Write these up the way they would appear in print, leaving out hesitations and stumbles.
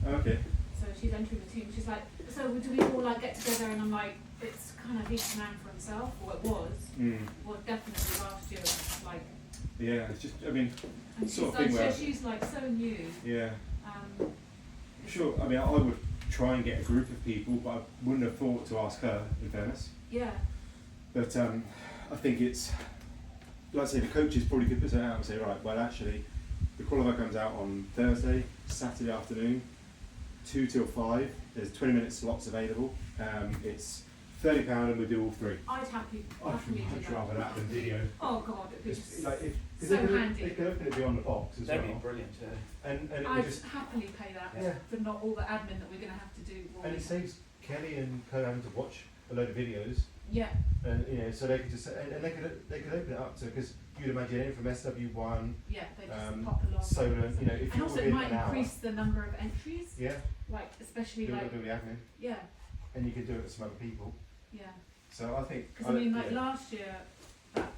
Okay. So she's entering the team. She's like, so do we all like get together? And I'm like, it's kind of each man for himself, or it was. Well, definitely last year, like. Yeah, it's just, I mean, and sort she's of thing like, where. so she's like so new. Yeah. Sure. I mean, I would try and get a group of people, but I wouldn't have thought to ask her, in fairness. Yeah. But I think it's, like I say, the coaches probably could put it out and say, right, well, actually, the qualifier comes out on Thursday, Saturday afternoon, 2 till 5. There's 20-minute slots available. It's £30 and we do all three. I'd happily I'd rather that than video. Oh God, it'd be just like so handy. They could open it beyond the box as That'd well. be brilliant. Yeah. And I'd just happily pay that yeah. for not all the admin that we're going to have to do. And it saves Kelly and Co having to watch a load of videos. Yeah. And so they could just and they could open it up to, because you'd imagine anything from SW1. Yeah, they just pop along. So if and you're also it might increase the number of entries. Yeah. Like especially do like the admin. Yeah. And you could do it with some other people. Yeah. So I think. Because I mean, like last year, that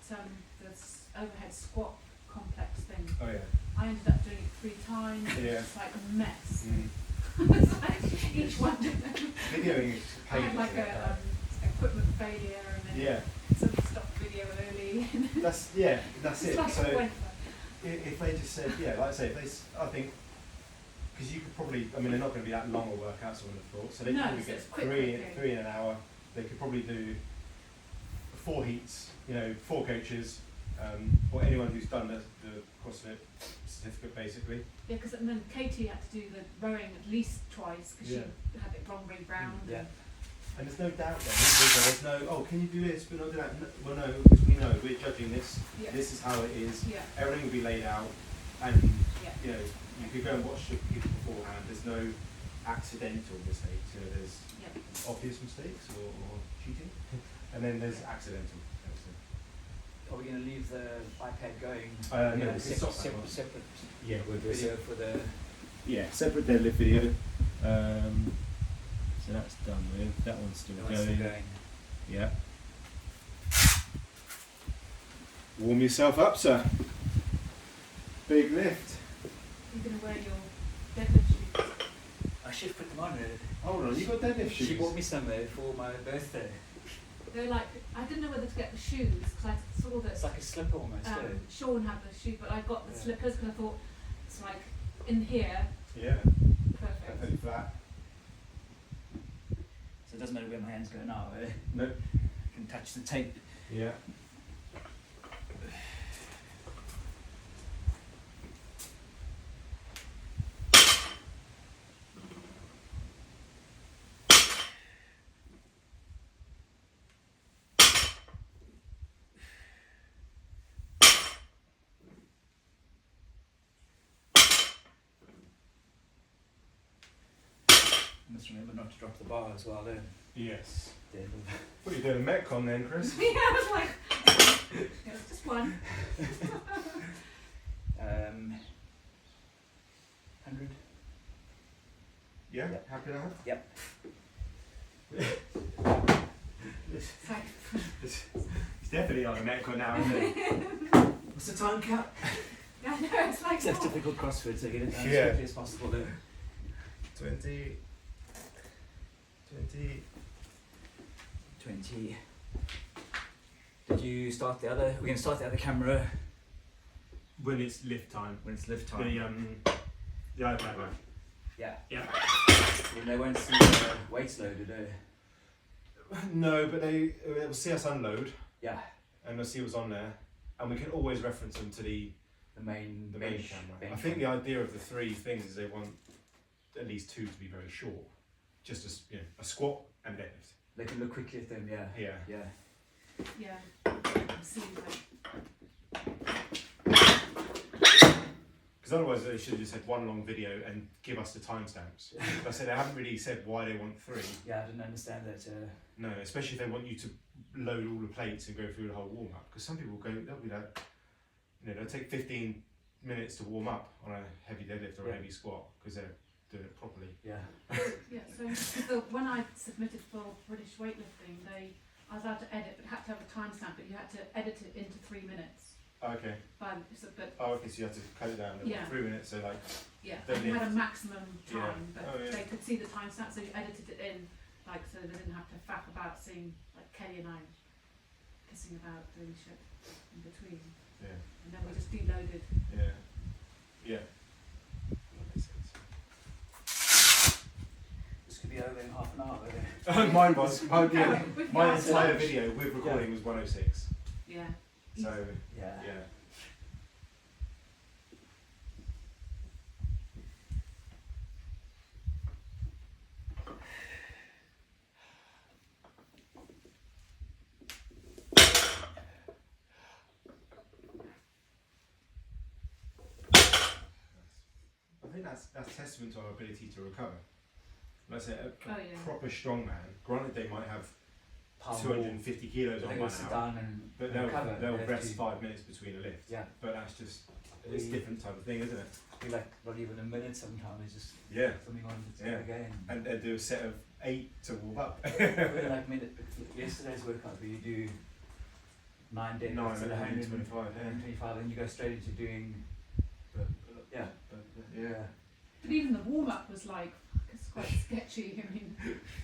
this overhead squat complex thing. Oh yeah. I ended up doing it 3 times. Yeah. It's like a mess. It's like each one. Videoing is I had like a equipment failure and then somebody stopped the video early. That's it. Like so if they just said, like I say, I think, because you could probably, I mean, they're not going to be that long a workout, so I would have thought. So they could probably get three in an hour. They could probably do 4 heats, 4 coaches, or anyone who's done the CrossFit certificate, basically. Yeah, because then Katie had to do the rowing at least twice because she had it wrong way round. Yeah. And there's no doubt then, there's no, can you do this, but not do that? Well, no, because we know, we're judging this, this is how it is, everything will be laid out, and, you could go and watch the people beforehand, there's no accidental mistakes, there's obvious mistakes or cheating, and then there's accidental. Are we going to leave the iPad going? No, separate we'll do video for the... separate deadlift video. So that's done with. That one's still going. Yeah. Warm yourself up, sir. Big lift. You're going to wear your deadlift shoes. I should put them on. Hold on, you got deadlift shoes? She bought me some for my birthday. They're like, I didn't know whether to get the shoes because I saw that. It's like a slipper almost. Sean had the shoe, but I got the slippers because I thought it's like in here. Yeah. Perfect. Definitely flat. So it doesn't matter where my hands go now. Nope. I can touch the tape. Yeah. Must remember not to drop the bar as well. Yes. Yeah. What are you doing a Metcon then, Chris? Yeah, I was like, just one. 100. Yeah? Happy with that? Yep. He's definitely on a Metcon now, isn't he? What's the time cap? I know, it's like That's typical CrossFit, so get it done as quickly as possible there. 20. 20. Did you start the other? We're going to start the other camera When it's lift time. when it's lift time. The iPad one. Yeah. Yeah. Well, they won't see the weights loaded, No, but they'll see us unload. Yeah. And they'll see what's on there. And we can always reference them to the main camera. I think the idea of the 3 things is they want at least 2 to be very short. Just as a squat and deadlift. They can look quickly at them, yeah. Yeah. I'm seeing like. Because otherwise they should have just had one long video and give us the timestamps. I said they haven't really said why they want 3. Yeah, I didn't understand that. No, especially if they want you to load all the plates and go through the whole warm up. Because some people they'll be like, they'll take 15 minutes to warm up on a heavy deadlift or a heavy squat because they're doing it properly. Yeah, so when I submitted for British weightlifting, I was allowed to edit, but had to have a timestamp, but you had to edit it into 3 minutes. Okay. But Okay, so you have to cut it down to 3 minutes, so like... Yeah, Don't we had a lift. maximum time, Yeah. but they could see the timestamp, so you edited it in, like, so they didn't have to faff about seeing, like, Kelly and I kissing about doing shit in between. Yeah. And then we just deloaded. Yeah. Yeah. That makes sense. This could be over in half an hour. Mine was. My got entire lunch. video with recording was 106. Yeah. So, Yeah. yeah. I think that's testament to our ability to recover. Let's say a proper strongman, granted they might have 250 kilos on one hour, but they'll rest 5 minutes between a lift. Yeah. But that's just, it's a different type of thing, isn't it? Be like not even a minute sometimes, it's just something on again. And they do a set of 8 to warm up. Like yesterday's workout where you do 9 deadlifts at 125, and you go straight into doing yeah. But even the warm up was like, it's quite sketchy. I mean,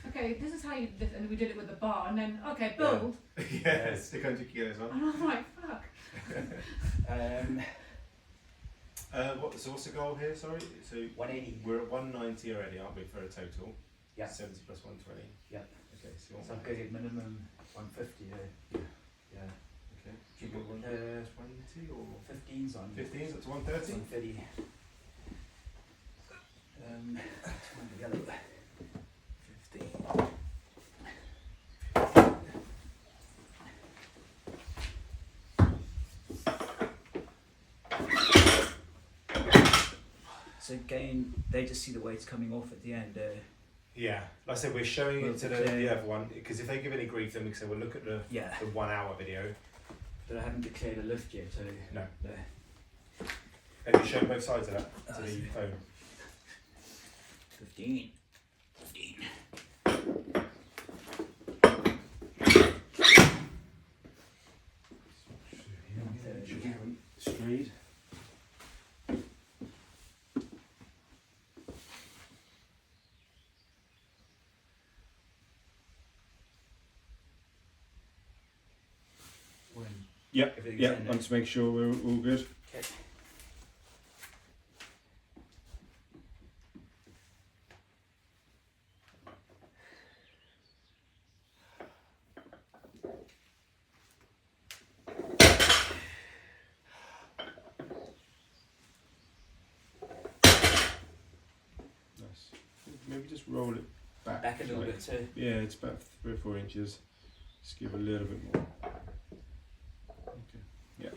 okay, this is how you lift, and we did it with the bar, and then build. Yeah, stick 100 kilos on. And I was like, fuck. So what's the goal here? Sorry, so 180. We're at 190 already, aren't we, for a total? Yeah. 70 plus 120. Yeah. Okay, so you want I'm going to minimum 150. Yeah. Okay. Do you want 120 or 15's on? 15's up to 130. 130. Together. 15. So again, they just see the weights coming off at the end. Yeah, like I said, we're showing it to the other one, because if they give any grief, then we can say, well, look at the 1 hour video. But I haven't declared a lift yet, so... No. Have you shown both sides of that to the phone? 15. Straight. Yep, I want to make sure we're all good. Okay. Nice. Maybe just roll it back. Back a little bit too. Yeah, it's about 3 or 4 inches. Just give a little bit more. Okay. Yeah.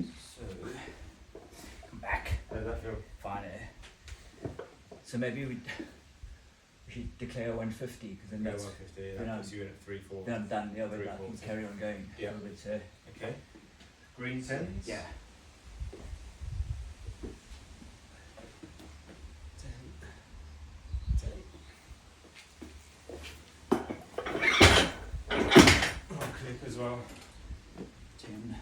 So, come back. How does that feel? Fine. So maybe we should declare 150, because then that's 150. That puts you in at 3-4. then I'm done. The other, I 3-4. can carry on going. Yeah. A little bit. Okay. Green tens. Yeah. Clip as well. 10.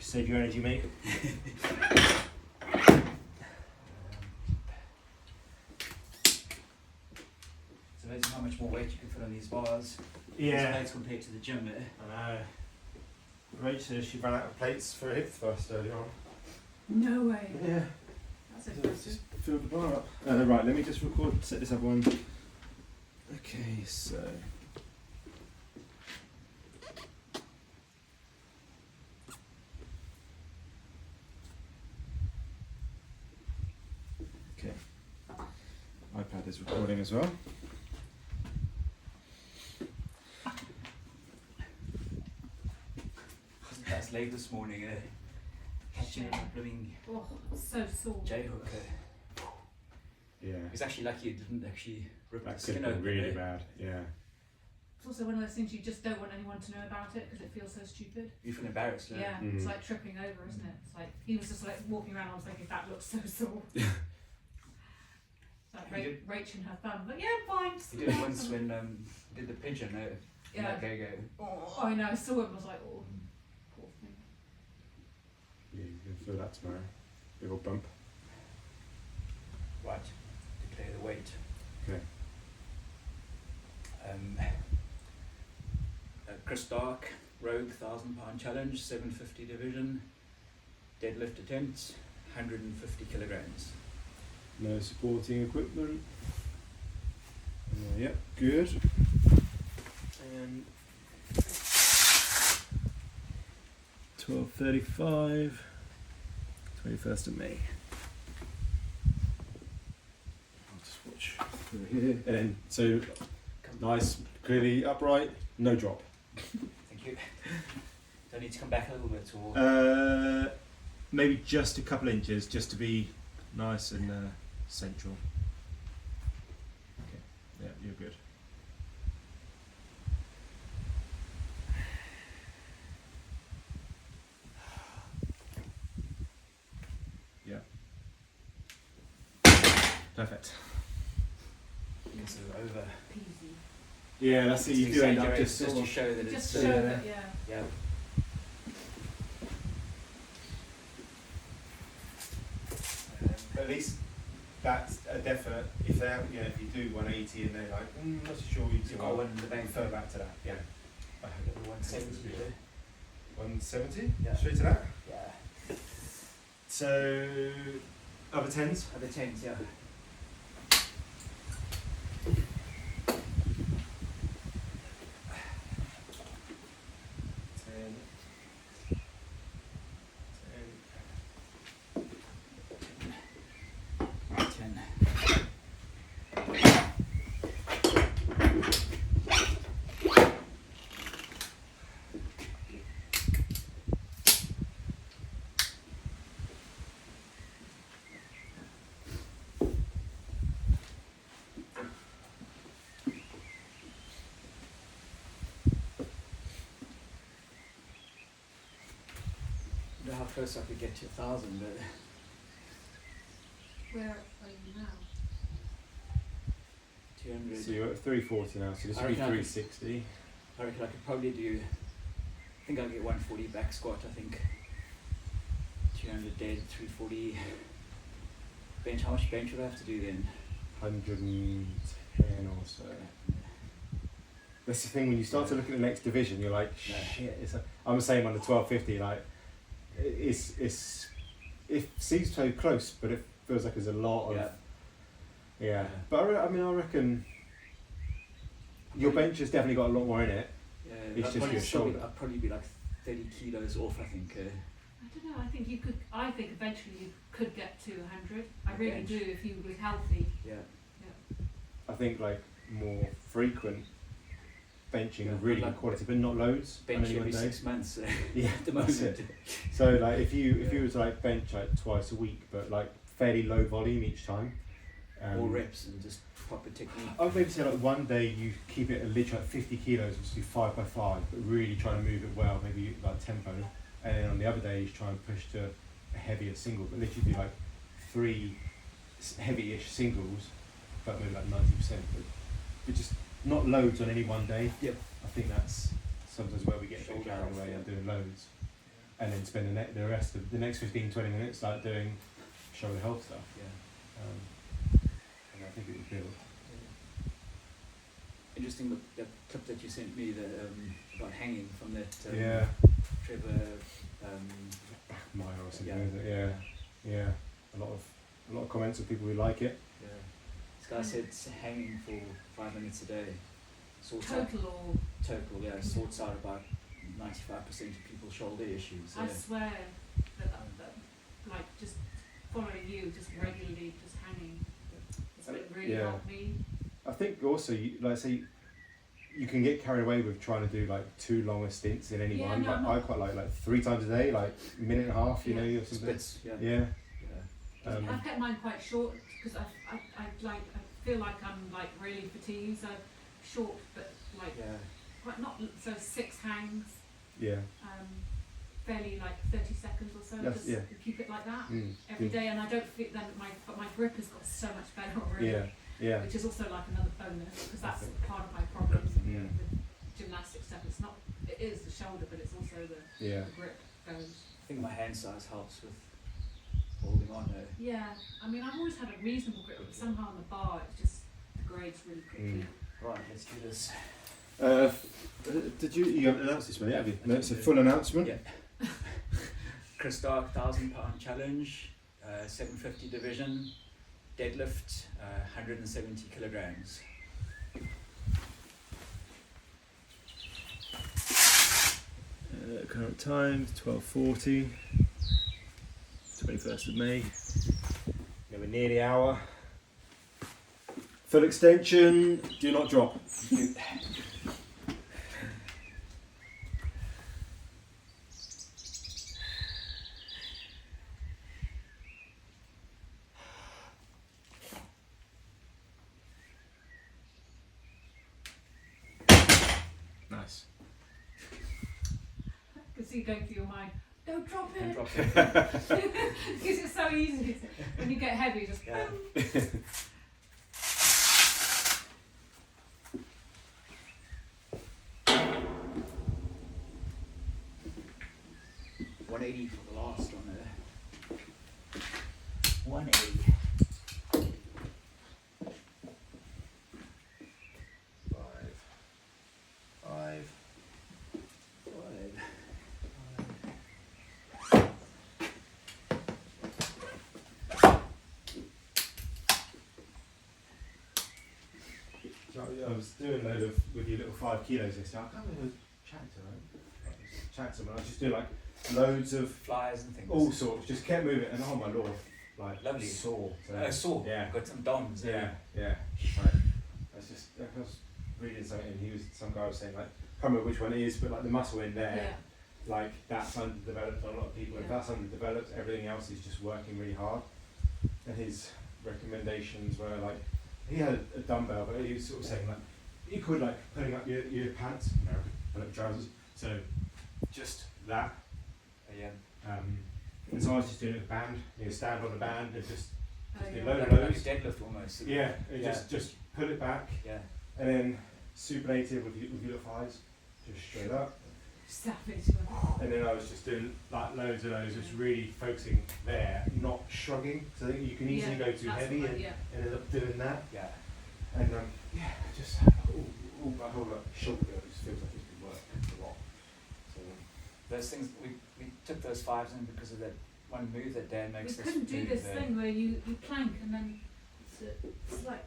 Save your energy, mate. It's amazing how much more weight you can put on these bars. Yeah. These plates compared to the gym. I know. Rach says she ran out of plates for a hip thrust earlier on. No way. Yeah. That's impressive. Just fill the bar up. Right, let me just set this up one. Okay, so. Okay. iPad is recording as well. That's late this morning. Catching a blooming Oh, so sore. J hook. Yeah. It's actually lucky it didn't actually rip That the could skin have been open. really bad. Yeah. It's also one of those things you just don't want anyone to know about it because it feels so stupid. You feel embarrassed, Yeah, it's like tripping over, isn't it? It's like he was just like walking around. I was thinking that looks so sore. reaching her thumb. But yeah, fine. He did it once when did the pigeon. Yeah. Go. Oh, I know. I saw it. I was like, oh, poor thing. Yeah, you can feel that tomorrow. Big old bump. Right. Declare the weight. Okay. Chris Darke, Rogue 1,000-pound challenge, 750 division, deadlift attempts, 150 kilograms. No supporting equipment. Yep, good. And 12:35, 21st of May. I'll just watch through here. And then, so nice, clearly upright, no drop. Thank you. Do I need to come back a little bit or? Maybe just a couple inches, just to be nice and central. Okay, yeah, you're good. Yeah. Perfect. So over. Peasy. Yeah, that's it. You do end up just to show that Just it's. show that, yeah. Yeah. At least that's a definite. If they have, if you do 180 and they're like, not so sure, You've got one in the bank. refer back to that. Yeah. I have got the 170 there. 170. Yeah. Straight to that. Yeah. So other tens. Other 10s, yeah. How close I could get to 1,000, but Where are you now? 200. So you're at 340 now. So this I would be reckon I could- 360. I reckon I could probably do. I think I'll get 140 back squat. I think 200 dead, 340 bench. How much bench would I have to do then? 110 or so. That's the thing, when you start to look at the next division, you're like, Yeah. shit. I'm the same on the 1250. Like, it seems so close, but it feels like there's a lot of. Yeah. But I reckon your bench has definitely got a lot more in it. Yeah, It's I'd just probably your shoulder. I'd probably be like 30 kilos off. I think. I don't know. I think you could. I think eventually you could get to 100. I really Bench. do if you were healthy. Yeah. I think like more frequent benching, Yeah, really like good quality, but not loads. on Bench any one every day. 6 months. Yeah, at the that's moment. it. So like if you were to like bench like twice a week, but like fairly low volume each time. More reps and just proper technique. I would maybe say like one day you keep it literally like 50 kilos, which is 5x5, but really try to move it well, maybe like tempo. And then on the other days try and push to a heavier single, but literally do like 3 heavy-ish singles, but maybe like 90%. But just not loads on any one day. Yep. I think that's sometimes where we get Shoulder carried off, away yeah. and doing loads. And then spend the rest of the next 15-20 minutes like doing shoulder health stuff. Yeah. And I think it would build. Interesting the clip that you sent me about hanging from that Yeah. Trevor. Mile or something, Yeah. is it? Yeah. A lot of comments of people who like it. Yeah. This guy said it's hanging for 5 minutes a day. Sorts Total or out, total, yeah, sorts out about 95% of people's shoulder issues. I swear that like just following you, just regularly, just hanging. It's been really Yeah. helped me. I think also, you can get carried away with trying to do like too long a stints in any Yeah, one. no, Like I'm I not- quite like 3 times a day, like a minute and a half, you Yeah. know, or something. Splits, yeah. Yeah. Yeah. I've kept mine quite short because I feel like I'm like really fatigued, so short but like Yeah. quite not so 6 hangs, Yeah. fairly like 30 seconds or so. That's- Just yeah. keep it like that Mm. every day, and I don't feel then my grip has got so much better already. Yeah. Yeah. which is also like another bonus because that's part of my problem with gymnastics stuff. It is the shoulder, but it's also the grip goes. I think my hand size helps with holding on there. Yeah, I mean I've always had a reasonable grip, but somehow on the bar it just degrades really quickly. Right, let's do this. You haven't announced this one yet, have you? No, it's a full announcement. Yeah. Chris Darke, £1,000 challenge, 750 division, deadlift, 170 kilograms. Current time 12:40, 21st of May. We're near the hour. Full extension, do not drop. Nice. I can see you going through your mind, don't drop it. Don't drop it. Because it's so easy. When you get heavy, just boom. 180 for the last one there. 180. 5. I was doing a load of with your little 5 kilos this time. I can't remember chatting to them. Chatting to them. I was just doing like loads of flies and things. all sorts. Just kept moving, and oh my lord, like lovely. Sore. Sore. Yeah. Got some DOMs. Yeah. Right. I was reading something, and some guy was saying like, I can't remember which one it is, but like the muscle in there, like that's underdeveloped for a lot of people. If that's underdeveloped, everything else is just working really hard. And his recommendations were like, he had a dumbbell, but he was sort of saying like, you could like putting up your pants, put up trousers, so just that. And so I was just doing it with a band, stand on a band and just do a load of loads. Deadlift almost. Yeah, just pull it back. Yeah. And then supinated with your thighs, just straight up. Savage. And then I was just doing like loads of those, just really focusing there, not shrugging. So I think you can easily go too heavy and end up doing that. Yeah. And just all my whole shoulder just feels like it's been working a lot. So those things we took those 5s in because of that one move that Dan makes. We couldn't do this thing where you plank and then it's like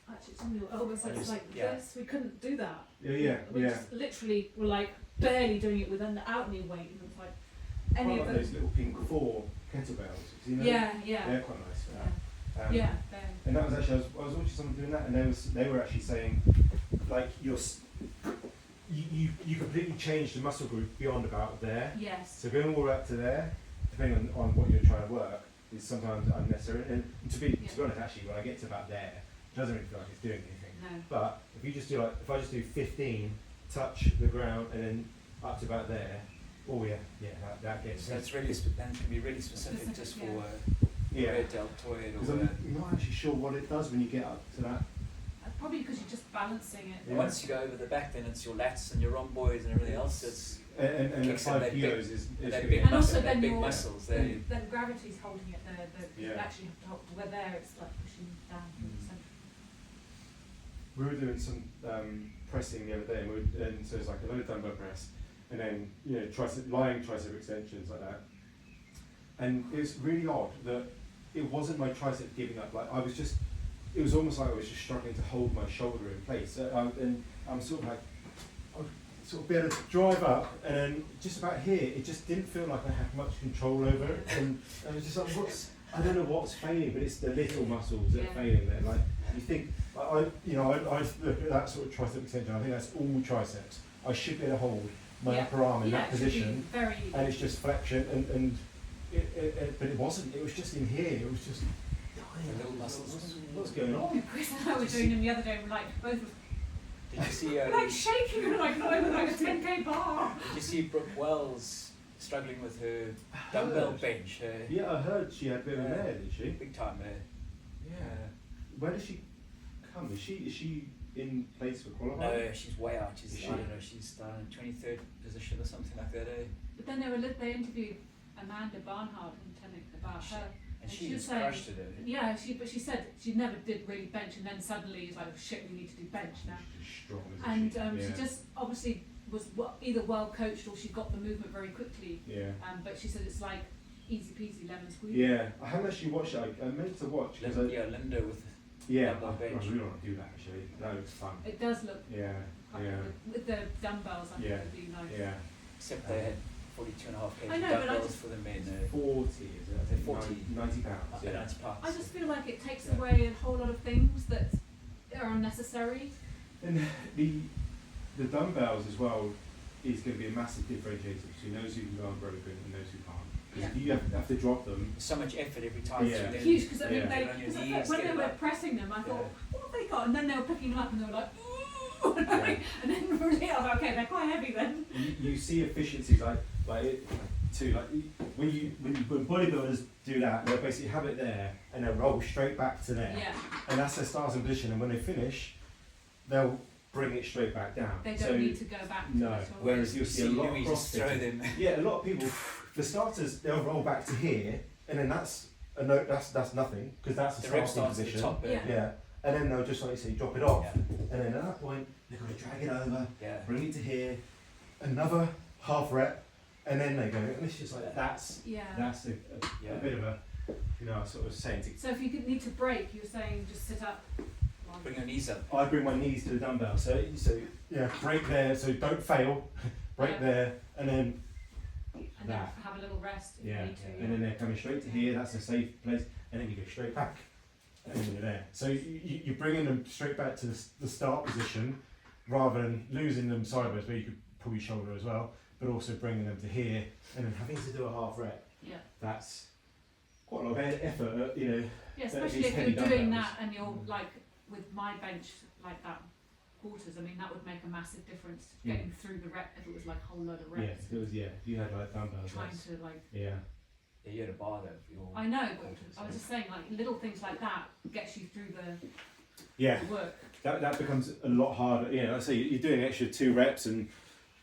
actually it's on your elbows, so it's like this. We couldn't do that. We just literally were like barely doing it without any weight, and it's like any of those little pink 4 kettlebells. You know? Yeah. They're quite nice. And that was actually I was watching someone doing that, and they were actually saying like you completely change the muscle group beyond about there. Yes. So going all the way up to there, depending on what you're trying to work, is sometimes unnecessary. And to be honest, actually, when I get to about there, it doesn't really feel like it's doing anything. No. But if you just do if I just do 15, touch the ground, and then up to about there, that gets. That's really that can be really specific just for red deltoid or. Because I'm not actually sure what it does when you get up to that. Probably because you're just balancing it. Once you go over the back, then it's your lats and your rhomboids and everything else. It's and the 5 kilos is big and also then big muscles. Then gravity's holding it there. You actually have to hold where there it's like pushing down from the centre. We were doing some pressing the other day, and so it's like a load of dumbbell press, and then lying tricep extensions like that. And it's really odd that it wasn't my tricep giving up. Like it was almost like I was just struggling to hold my shoulder in place. And I'm sort of like, I would sort of be able to drive up, and then just about here, it just didn't feel like I had much control over it. And I was just like, I don't know what's failing, but it's the little muscles that are failing there. Like you think, I look at that sort of tricep extension. I think that's all triceps. I should be able to hold my upper arm in that position, and it's just flexion. But it wasn't. It was just in here. It was just. Little muscles. What's going on? Chris and I were doing them the other day. We're like both. Did you see? We're like shaking. We're like not even like a 10k bar. Did you see Brooke Wells struggling with her dumbbell bench? Yeah, I heard she had a bit of an air, did she? Big time there. Yeah. Where does she? come? Is she in place for qualifying? No, she's way out. I don't know. She's down in 23rd position or something like that. But then they interviewed Amanda Barnhart and telling about her. And she was was saying, crushed it. Yeah, she said she never did really bench, and then suddenly it's like, oh, shit, we need to do bench now. She's strong, And she just obviously was either well coached or she got the movement very quickly. Yeah. But she said it's like easy peasy lemon squeeze. Yeah, I haven't actually watched it. I meant to watch. Linda with I bench. really want to do that actually. That looks fun. It does look. Yeah. With the dumbbells, I think it would be nice. Yeah. Except they had 42.5 kg I know, dumbbells for the men. 40 is it? They're 40. 90 pounds. Yeah. 90 pounds. I just feel like it takes away a whole lot of things that are unnecessary. And the dumbbells as well is going to be a massive differentiator between those who can go unbroken and those who can't. Because if you have to drop them. So much effort every time. Yeah. Huge, because I mean, when they were up. pressing them, I thought, what have they got? And then they were picking them up and they were like, ooh! And then really, I was like, okay, they're quite heavy then. You see efficiencies like it too. Like when bodybuilders do that, they'll basically have it there and they'll roll straight back to there. Yeah. And that's their starting position. And when they finish, they'll bring it straight back down. They don't need to go back to no. it. Whereas you'll see a lot of just throw them. Yeah, a lot of people, the starters, they'll roll back to here, and then that's nothing because that's the starting position. Top bit. Yeah. And then they'll just, like you say, drop it off. Yeah. And then at that point, they've got to drag it over, bring it to here, another half rep, and then they go. And it's just like that's a bit of a, sort of saying. So if you need to break, you're saying just sit up. Bring your knees up. I bring my knees to the dumbbell. So break there. So don't fail. Break there, and then. And then have a little rest if you need to. And then they're coming straight to here. That's a safe place, and then you go straight back. And you're there. So you're bringing them straight back to the start position rather than losing them sideways where you could pull your shoulder as well, but also bringing them to here and then having to do a half rep. Yeah. That's quite a lot of effort, Yeah, especially if you're doing that and you're like with my bench like that quarters, I mean that would make a massive difference getting through the rep if it was like a whole load of reps. Yeah, if it was if you had like dumbbells. Trying to like Yeah, you had a bar there for your. I know, but I was just saying, like little things like that gets you through the work. That becomes a lot harder. Yeah, let's say you're doing extra 2 reps and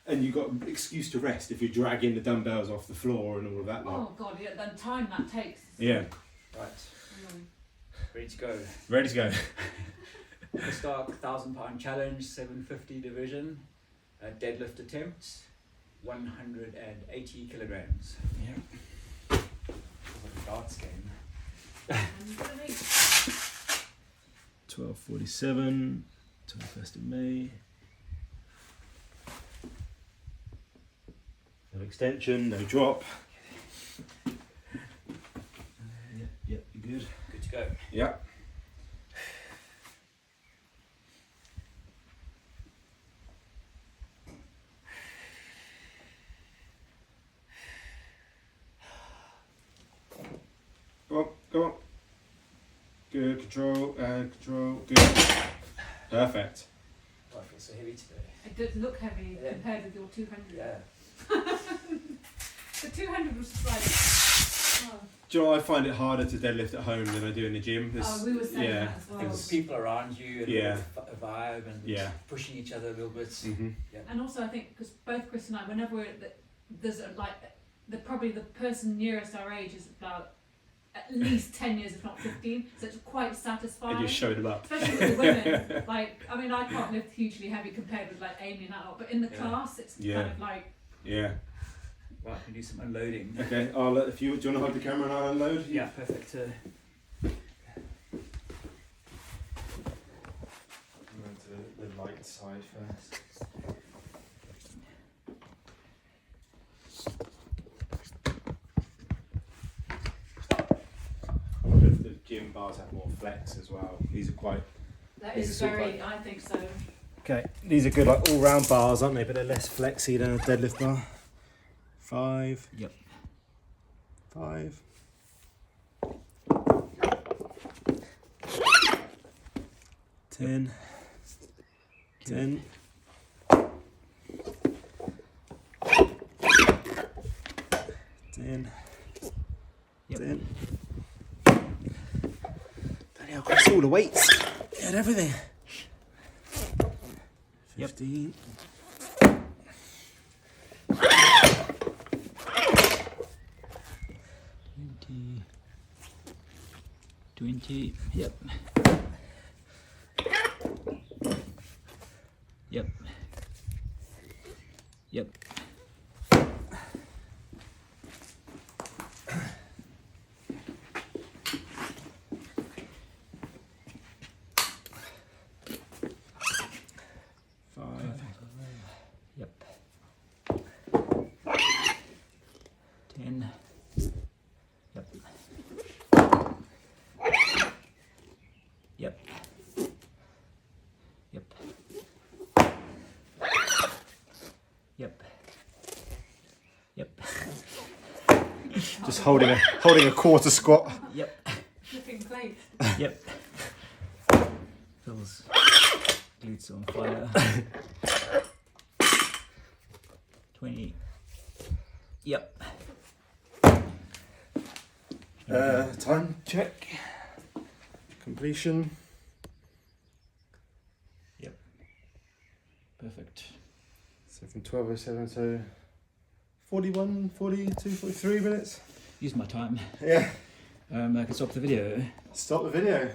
you've got an excuse to rest if you're dragging the dumbbells off the floor and all of that. Oh god, yeah, the time that takes. Yeah. Right. Ready to go. Ready to go. The Starke 1,000-pound challenge, 750 division, deadlift attempt, 180 kilograms. Yeah. Like a darts game. 12:47, 21st of May. No extension, no drop. Yep, you're good. Good to go. Yep. Go on. Good, control, good. Perfect. Oh, I feel so heavy today. It does look heavy compared with your 200. Yeah. The 200 was just like, oh. Do you know, I find it harder to deadlift at home than I do in the gym. We were saying that as well. There's people around you and a vibe and pushing each other a little bit. Mm-hmm. Yeah. And also I think, because both Chris and I, whenever there's probably the person nearest our age is about at least 10 years, if not 15, so it's quite satisfying. And just showing them up. Especially with the women. Like, I mean, I can't lift hugely heavy compared with like Amy and that lot, but in the class, it's kind of like... Yeah. Right, we do some unloading. Okay, do you want to hold the camera and I'll unload? Yeah, perfect. I'm going to the light side first. I wonder if the gym bars have more flex as well. These are quite... That is very, I think so. Okay, these are good like all-round bars, aren't they? But they're less flexy than a deadlift bar. 5. Yep. 5. 10. 10. 10. Yep. 10. Bloody hell, across all the weights. Get everything. Yep. 50. 20. Yep. Yep. Yep. Yep. 10. Yep. Yep. Yep. Yep. Yep. Just holding a quarter squat. Yep. Flipping plate. Yep. Feels glutes on fire. 20. Yep. Time check. Completion. Yep. Perfect. So from 12:07 to 41, 42, 43 minutes. Use my time. Yeah. I can stop the video. Stop the video.